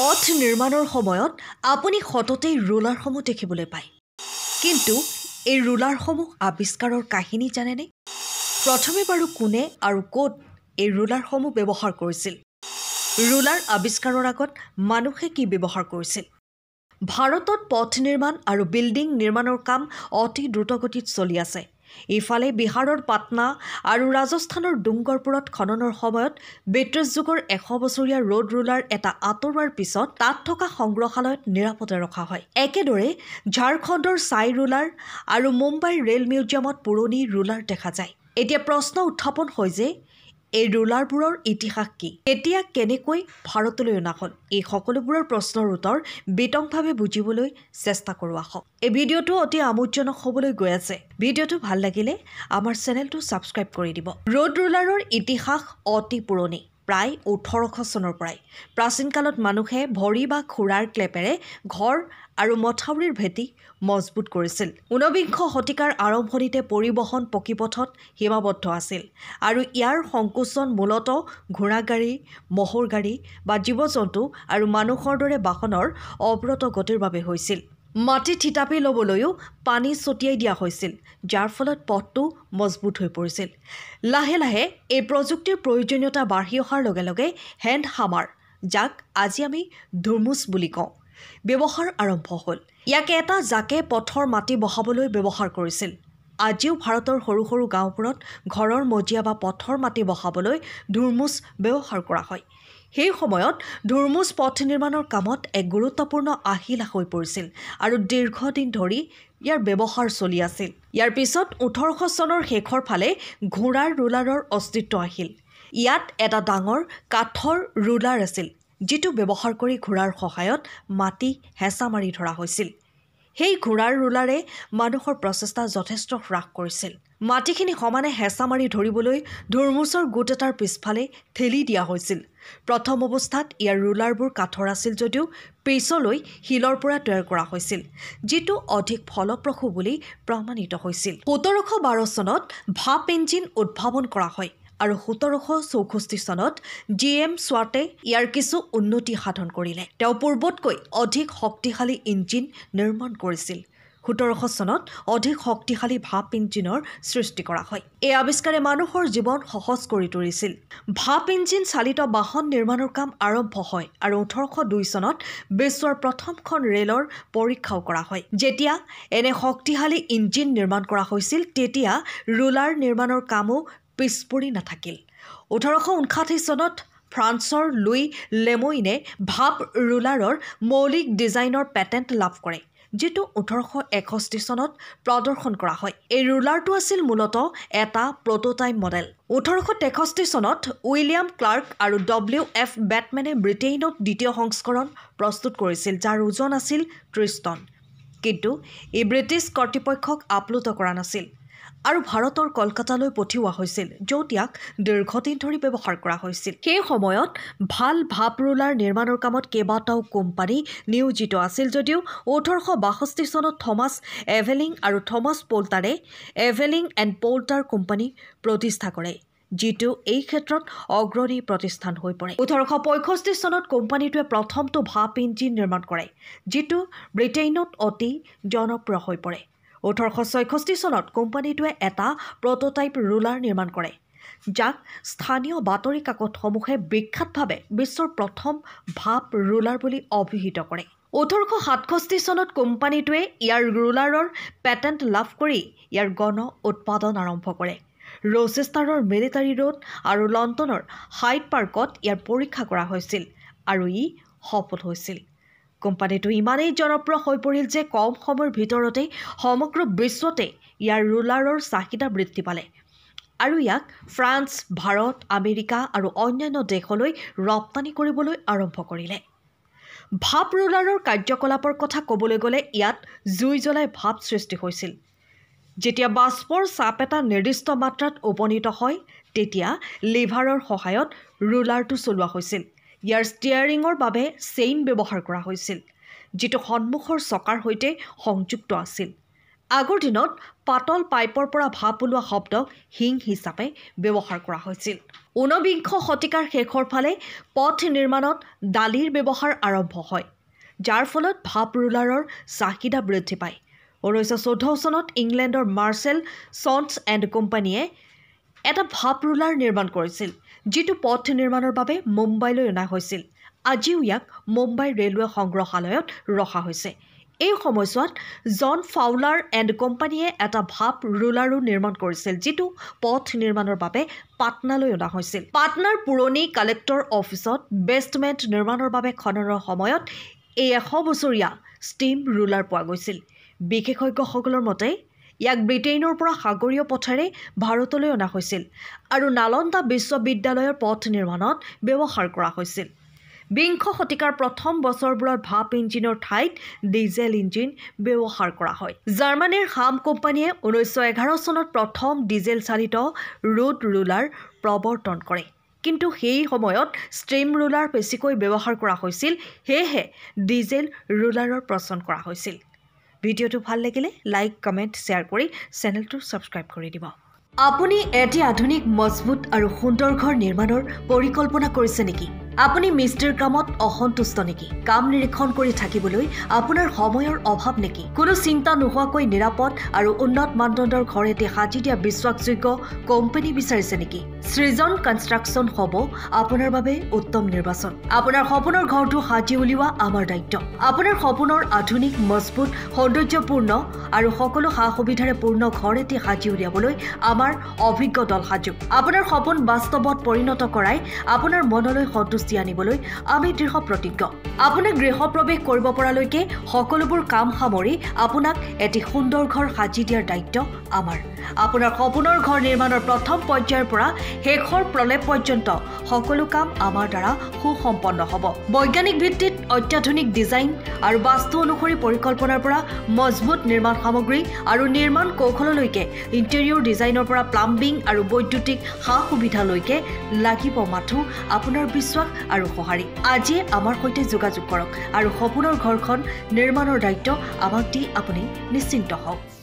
পথ নিৰ্মাণৰ সময়ত আপুনি সততেই ৰুলাৰসমূহ দেখিবলৈ পায়। কিন্তু এই ৰুলাৰসমূহ আৱিষ্কাৰৰ কাহিনী জানেনে? প্ৰথমে বাৰু কোনে আৰু ক'ত এই ৰুলাৰসমূহ ব্যৱহাৰ কৰিছিল? ৰুলাৰ আৱিষ্কাৰৰ আগত মানুহে কি ব্যৱহাৰ কৰিছিল? ভাৰতত পথ নিৰ্মাণ আৰু বিল্ডিং নিৰ্মাণৰ কাম অতি দ্ৰুতগতিত চলি আছে। ইফালে বিহাৰৰ পাটনা আৰু ৰাজস্থানৰ ডুংগৰপুৰত খননৰ সময়ত ব্ৰিটিছ যুগৰ 100 বছৰীয়া ৰোড ৰুলাৰ এটা আঁতৰোৱাৰ পিছত তাত থকা সংগ্ৰহালয়ত নিৰাপদে ৰখা হয়। একেদৰে ঝাৰখণ্ডৰ ছাই ৰুলাৰ আৰু মুম্বাইৰ ৰেল মিউজিয়ামত পুৰণি ৰুলাৰ দেখা যায়। এতিয়া প্ৰশ্ন উত্থাপন হয় যে এই ৰুলাৰবোৰৰ ইতিহাস কি? কেতিয়া কেনেকৈ ভাৰতলৈ অনা হ'ল? এই সকলোবোৰৰ প্ৰশ্নৰ উত্তৰ বিতংভাৱে বুজিবলৈ চেষ্টা কৰোঁ আহক। এই ভিডিঅ'টো অতি আমোদজনক হ'বলৈ গৈ আছে। ভিডিঅ'টো ভাল লাগিলে আমাৰ চেনেলটো ছাবস্ক্ৰাইব কৰি দিব। ৰোড ৰুলাৰৰ ইতিহাস অতি পুৰণি, প্ৰায় 1800 চনৰ পৰাই। প্ৰাচীন কালত মানুহে ভৰি বা খুৰাৰ ক্লেপেৰে ঘৰ আৰু মথাউৰিৰ ভেটি মজবুত কৰিছিল। 19বিংশ শতিকাৰ আৰম্ভণিতে পৰিবহণ পকীপথত সীমাবদ্ধ আছিল আৰু ইয়াৰ সংকোচন মূলতঃ ঘোঁৰাগাড়ী, ম'হৰ গাড়ী বা জীৱ-জন্তু আৰু মানুহৰ দৰে বাহনৰ অৱৰত গতিৰ বাবে হৈছিল। মাটি থিতাপি ল'বলৈও পানী ছটিয়াই দিয়া হৈছিল, যাৰ ফলত পথটো মজবুত হৈ পৰিছিল। লাহে লাহে এই প্ৰযুক্তিৰ প্ৰয়োজনীয়তা বাঢ়ি অহাৰ লগে লগে হেণ্ড হামাৰ, যাক আজি আমি ধুমুচ বুলি কওঁ, ব্যৱহাৰ আৰম্ভ হ'ল। ইয়াক এটা জাকে পথৰ মাটি বহাবলৈ ব্যৱহাৰ কৰিছিল। আজিও ভাৰতৰ সৰু সৰু গাঁওবোৰত ঘৰৰ মজিয়া বা পথৰ মাটি বহাবলৈ ধুমুচ ব্যৱহাৰ কৰা হয়। সেই সময়ত ধুমুচ পথ নিৰ্মাণৰ কামত এক গুৰুত্বপূৰ্ণ আহিলা হৈ পৰিছিল আৰু দীৰ্ঘদিন ধৰি ইয়াৰ ব্যৱহাৰ চলি আছিল। ইয়াৰ পিছত 1800 চনৰ শেষৰ ফালে ঘোঁৰাৰ ৰুলাৰৰ অস্তিত্ব আহিল। ইয়াত এটা ডাঙৰ কাঠৰ ৰুলাৰ আছিল, যিটো ব্যৱহাৰ কৰি ঘোঁৰাৰ সহায়ত মাটি হেঁচা মাৰি ধৰা হৈছিল। সেই ঘোঁৰাৰ ৰুলাৰে মানুহৰ প্ৰচেষ্টা যথেষ্ট হ্ৰাস কৰিছিল। মাটিখিনি সমানে হেঁচা মাৰি ধৰিবলৈ ধুমুচৰ গোট এটাৰ পিছফালে ঠেলি দিয়া হৈছিল। প্ৰথম অৱস্থাত ইয়াৰ ৰুলাৰবোৰ কাঠৰ আছিল যদিও পিছলৈ শিলৰ পৰা তৈয়াৰ কৰা হৈছিল, যিটো অধিক ফলপ্ৰসূ বুলি প্ৰমাণিত হৈছিল। 1712 চনত ভাপ ইঞ্জিন উদ্ভাৱন কৰা হয় আৰু 1764 চনত GM স্বাটে ইয়াৰ কিছু উন্নতি সাধন কৰিলে। তেওঁ পূৰ্বতকৈ অধিক শক্তিশালী ইঞ্জিন নিৰ্মাণ কৰিছিল। 1700 চনত অধিক শক্তিশালী ভাপ ইঞ্জিনৰ সৃষ্টি কৰা হয়। এই আৱিষ্কাৰে মানুহৰ জীৱন সহজ কৰি তুলিছিল। ভাপ ইঞ্জিন চালিত বাহন নিৰ্মাণৰ কাম আৰম্ভ হয় আৰু 1802 চনত বিশ্বৰ প্ৰথমখন ৰেলৰ পৰীক্ষাও কৰা হয়। যেতিয়া এনে শক্তিশালী ইঞ্জিন নিৰ্মাণ কৰা হৈছিল, তেতিয়া ৰুলাৰ নিৰ্মাণৰ কামো পিছ পৰি নাথাকিল। 1859 চনত ফ্ৰান্সৰ লুই লেমইনে ভাপ ৰুলাৰৰ মৌলিক ডিজাইনৰ পেটেণ্ট লাভ কৰে, যিটো 1861 চনত প্ৰদৰ্শন কৰা হয়। এই ৰুলাৰটো আছিল মূলতঃ এটা প্ৰটোটাইপ মডেল। 1863 চনত উইলিয়াম ক্লাৰ্ক আৰু WF বেটমেনে ব্ৰিটেইনত দ্বিতীয় সংস্কৰণ প্ৰস্তুত কৰিছিল, যাৰ ওজন আছিল 30 টন। কিন্তু ই ব্ৰিটিছ কৰ্তৃপক্ষক আপ্লুত কৰা নাছিল আৰু ভাৰতৰ কলকাতালৈ পঠিওৱা হৈছিল, য'ত ইয়াক দীৰ্ঘদিন ধৰি ব্যৱহাৰ কৰা হৈছিল। সেই সময়ত ভাল ভাপ ৰুলাৰ নিৰ্মাণৰ কামত কেইবাটাও কোম্পানী নিয়োজিত আছিল যদিও 1862 চনত থমাছ এভেলিং আৰু থমাছ পোল্টাৰে এভেলিং এণ্ড পোল্টাৰ কোম্পানী প্ৰতিষ্ঠা কৰে, যিটো এই ক্ষেত্ৰত অগ্ৰণী প্ৰতিষ্ঠান হৈ পৰে। 1865 চনত কোম্পানীটোৱে প্ৰথমটো ভাপ ইঞ্জিন নিৰ্মাণ কৰে, যিটো ব্ৰিটেইনত অতি জনপ্ৰিয় হৈ পৰে। 1866 চনত কোম্পানীটোৱে এটা প্ৰটোটাইপ ৰুলাৰ নিৰ্মাণ কৰে, যাক স্থানীয় বাতৰি কাকতসমূহে বিখ্যাতভাৱে বিশ্বৰ প্ৰথম ভাপ ৰুলাৰ বুলি অভিহিত কৰে। 1867 চনত কোম্পানীটোৱে ইয়াৰ ৰুলাৰৰ পেটেণ্ট লাভ কৰি ইয়াৰ গণ উৎপাদন আৰম্ভ কৰে। ৰচেষ্টাৰৰ মিলিটাৰী ৰোড আৰু লণ্ডনৰ হাইড পাৰ্কত ইয়াৰ পৰীক্ষা কৰা হৈছিল আৰু ই সফল হৈছিল। কোম্পানীটো ইমানেই জনপ্ৰিয় হৈ পৰিল যে কম সময়ৰ ভিতৰতে সমগ্ৰ বিশ্বতে ইয়াৰ ৰুলাৰৰ চাহিদা বৃদ্ধি পালে আৰু ইয়াক ফ্ৰান্স, ভাৰত, আমেৰিকা আৰু অন্যান্য দেশলৈ ৰপ্তানি কৰিবলৈ আৰম্ভ কৰিলে। ভাপ ৰুলাৰৰ কাৰ্যকলাপৰ কথা ক'বলৈ গ'লে ইয়াত জুই জ্বলাই ভাপ সৃষ্টি হৈছিল। যেতিয়া বাষ্পৰ চাপ এটা নিৰ্দিষ্ট মাত্ৰাত উপনীত হয়, তেতিয়া লিভাৰৰ সহায়ত ৰুলাৰটো চলোৱা হৈছিল। ইয়াৰ ষ্টিয়াৰিঙৰ বাবে চেইন ব্যৱহাৰ কৰা হৈছিল, যিটো সন্মুখৰ চকাৰ সৈতে সংযুক্ত আছিল আগৰ দিনত পাতল পাইপৰ পৰা ভাপ ওলোৱা শব্দক হিং হিচাপে ব্যৱহাৰ কৰা হৈছিল। ঊনবিংশ শতিকাৰ শেষৰ ফালে পথ নিৰ্মাণত ডালিৰ ব্যৱহাৰ আৰম্ভ হয়, যাৰ ফলত ভাপ ৰুলাৰৰ চাহিদা বৃদ্ধি পায়। 1914 চনত ইংলেণ্ডৰ মাৰ্চেল ছন্স এণ্ড কোম্পানীয়ে এটা ভাপ ৰুলাৰ নিৰ্মাণ কৰিছিল, যিটো পথ নিৰ্মাণৰ বাবে মুম্বাইলৈ অনা হৈছিল। আজিও ইয়াক মুম্বাই ৰেলৱে সংগ্ৰহালয়ত ৰখা হৈছে। এই সময়ছোৱাত জন ফাউলাৰ এণ্ড কোম্পানীয়ে এটা ভাপ ৰুলাৰো নিৰ্মাণ কৰিছিল, যিটো পথ নিৰ্মাণৰ বাবে পাটনালৈ অনা হৈছিল। পাটনাৰ পুৰণি কালেক্টৰ অফিচত বেষ্টমেণ্ট নিৰ্মাণৰ বাবে খননৰ সময়ত এই 100 বছৰীয়া ষ্টিম ৰুলাৰ পোৱা গৈছিল। বিশেষজ্ঞসকলৰ মতে ইয়াক ব্ৰিটেইনৰ পৰা সাগৰীয় পথেৰে ভাৰতলৈ অনা হৈছিল আৰু নালন্দা বিশ্ববিদ্যালয়ৰ পথ নিৰ্মাণত ব্যৱহাৰ কৰা হৈছিল। বিংশ শতিকাৰ প্ৰথম বছৰবোৰত ভাপ ইঞ্জিনৰ ঠাইত ডিজেল ইঞ্জিন ব্যৱহাৰ কৰা হয়। জাৰ্মানীৰ হাম কোম্পানীয়ে 1911 চনত প্ৰথম ডিজেল চালিত ৰোড ৰুলাৰ প্ৰৱৰ্তন কৰে, কিন্তু সেই সময়ত ষ্ট্ৰীম ৰুলাৰ বেছিকৈ ব্যৱহাৰ কৰা হৈছিল, সেয়েহে ডিজেল ৰুলাৰৰ প্ৰচলন কৰা হৈছিল। ভিডিঅ'টো ভাল লাগিলে লাইক, কমেণ্ট, শ্বেয়াৰ কৰি চেনেলটো ছাবস্ক্ৰাইব কৰি দিব। আপুনি এটি আধুনিক, মজবুত আৰু সুন্দৰ ঘৰ নিৰ্মাণৰ পৰিকল্পনা কৰিছে নেকি? আপুনি মিস্ত্ৰীৰ কামত অসন্তুষ্ট নেকি? কাম নিৰীক্ষণ কৰি থাকিবলৈ আপোনাৰ সময়ৰ অভাৱ নেকি? কোনো চিন্তা নোহোৱাকৈ নিৰাপদ আৰু উন্নত মানদণ্ডৰ ঘৰ এটি সাজি দিয়া বিশ্বাসযোগ্য কোম্পানী বিচাৰিছে নেকি? সৃজন কনষ্ট্ৰাকশ্যন হ'ব আপোনাৰ বাবে উত্তম নিৰ্বাচন। আপোনাৰ সপোনৰ ঘৰটো সাজি উলিওৱা আমাৰ দায়িত্ব। আপোনাৰ সপোনৰ আধুনিক, মজবুত, সৌন্দৰ্যপূৰ্ণ আৰু সকলো সা সুবিধাৰে পূৰ্ণ ঘৰ এটি সাজি উলিয়াবলৈ আমাৰ অভিজ্ঞ দল সাজু। আপোনাৰ সপোন বাস্তৱত পৰিণত কৰাই আপোনাৰ মনলৈ সন্তুষ্টি আনিবলৈ আমি দৃঢ় প্ৰতিজ্ঞ। আপোনাক গৃহপ্ৰৱেশ কৰিব পৰালৈকে সকলোবোৰ কাম সামৰি আপোনাক এটি সুন্দৰ ঘৰ সাজি দিয়াৰ দায়িত্ব আমাৰ। আপোনাৰ সপোনৰ ঘৰ নিৰ্মাণৰ প্ৰথম পৰ্যায়ৰ পৰা শেষৰ প্ৰলেপ পৰ্যন্ত সকলো কাম আমাৰ দ্বাৰা সুসম্পন্ন হ'ব। বৈজ্ঞানিক ভিত্তিত অত্যাধুনিক ডিজাইন আৰু বাস্তু অনুসৰি পৰিকল্পনাৰ পৰা মজবুত নিৰ্মাণ সামগ্ৰী আৰু নিৰ্মাণ কৌশললৈকে ইণ্টেৰিয়ৰ ডিজাইনৰ পৰা প্লাম্বিং আৰু বৈদ্যুতিক সা সুবিধালৈকে লাগিব মাথো আপোনাৰ বিশ্বাস আৰু সঁহাৰি। আজিয়ে আমাৰ সৈতে যোগাযোগ কৰক আৰু সপোনৰ ঘৰখন নিৰ্মাণৰ দায়িত্ব আমাক দি আপুনি নিশ্চিন্ত হওক।